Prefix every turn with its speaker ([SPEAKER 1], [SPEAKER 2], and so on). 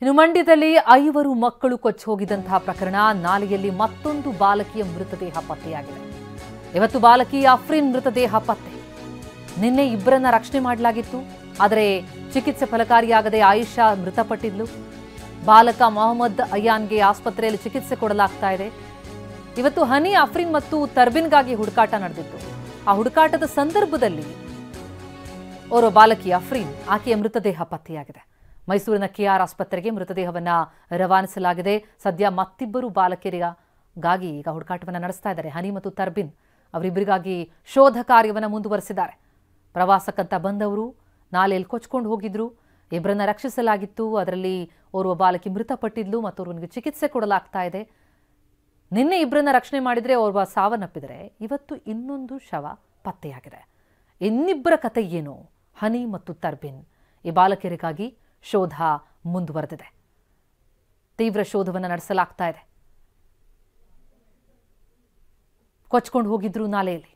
[SPEAKER 1] ಇನ್ನು ಮಂಡ್ಯದಲ್ಲಿ 5 ಮಕ್ಕಳು ಕೊಚ್ಚಿ ಹೋಗಿದಂತಹ ಪ್ರಕರಣ, ನಾಲೆಯಲ್ಲಿ ಮತ್ತೊಂದು ಬಾಲಕಿಯ ಮೃತದೇಹ ಪತ್ತೆಯಾಗಿದೆ. ಇವತ್ತು ಬಾಲಕಿ ಅಫ್ರೀನ್ ಮೃತದೇಹ ಪತ್ತೆ. ನಿನ್ನೆ ಇಬ್ಬರನ್ನ ರಕ್ಷಣೆ ಮಾಡಲಾಗಿತ್ತು, ಆದರೆ ಚಿಕಿತ್ಸೆ ಫಲಕಾರಿಯಾಗದೆ ಆಯಿಷಾ ಮೃತಪಟ್ಟಿದ್ಲು. ಬಾಲಕ ಮೊಹಮ್ಮದ್ ಅಯಾನ್ಗೆ ಆಸ್ಪತ್ರೆಯಲ್ಲಿ ಚಿಕಿತ್ಸೆ ಕೊಡಲಾಗ್ತಾ ಇದೆ. ಇವತ್ತು ಹನಿ, ಅಫ್ರೀನ್ ಮತ್ತು ತರ್ಬಿನ್ಗಾಗಿ ಹುಡುಕಾಟ ನಡೆದಿತ್ತು. ಆ ಹುಡುಕಾಟದ ಸಂದರ್ಭದಲ್ಲಿ ಓರ್ವ ಬಾಲಕಿ ಅಫ್ರೀನ್, ಆಕೆಯ ಮೃತದೇಹ ಪತ್ತೆಯಾಗಿದೆ. ಮೈಸೂರಿನ ಕೆಆರ್ ಆಸ್ಪತ್ರೆಗೆ ಮೃತದೇಹವನ್ನ ರವಾನಿಸಲಾಗಿದೆ. ಸದ್ಯ ಮತ್ತಿಬ್ಬರು ಬಾಲಕಿಯರಿಗಾಗಿ ಈಗ ಹುಡುಕಾಟವನ್ನು ನಡೆಸ್ತಾ ಇದ್ದಾರೆ. ಹನಿ ಮತ್ತು ತರ್ಬಿನ್ ಅವರಿಬ್ಬರಿಗಾಗಿ ಶೋಧ ಕಾರ್ಯವನ್ನು ಮುಂದುವರೆಸಿದ್ದಾರೆ. ಪ್ರವಾಸಕ್ಕಂತ ಬಂದವರು ನಾಲೆಯಲ್ಲಿ ಕೊಚ್ಕೊಂಡು ಹೋಗಿದ್ರು, ಇಬ್ಬರನ್ನ ರಕ್ಷಿಸಲಾಗಿತ್ತು. ಅದರಲ್ಲಿ ಓರ್ವ ಬಾಲಕಿ ಮೃತಪಟ್ಟಿದ್ಲು, ಮತ್ತೋರ್ವನಿಗೆ ಚಿಕಿತ್ಸೆ ಕೊಡಲಾಗ್ತಾ ಇದೆ. ನಿನ್ನೆ ಇಬ್ಬರನ್ನ ರಕ್ಷಣೆ ಮಾಡಿದ್ರೆ ಓರ್ವ ಸಾವನ್ನಪ್ಪಿದರೆ, ಇವತ್ತು ಇನ್ನೊಂದು ಶವ ಪತ್ತೆಯಾಗಿದೆ. ಇನ್ನಿಬ್ಬರ ಕತೆ ಏನು? ಹನಿ ಮತ್ತು ತರ್ಬಿನ್, ಈ ಬಾಲಕಿಯರಿಗಾಗಿ ಶೋಧ ಮುಂದುವರೆದಿದೆ. ತೀವ್ರ ಶೋಧವನ್ನು ನಡೆಸಲಾಗ್ತಾ ಇದೆ. ಕೊಚ್ಕೊಂಡು ಹೋಗಿದ್ರು ನಾಲೆಯಲ್ಲಿ.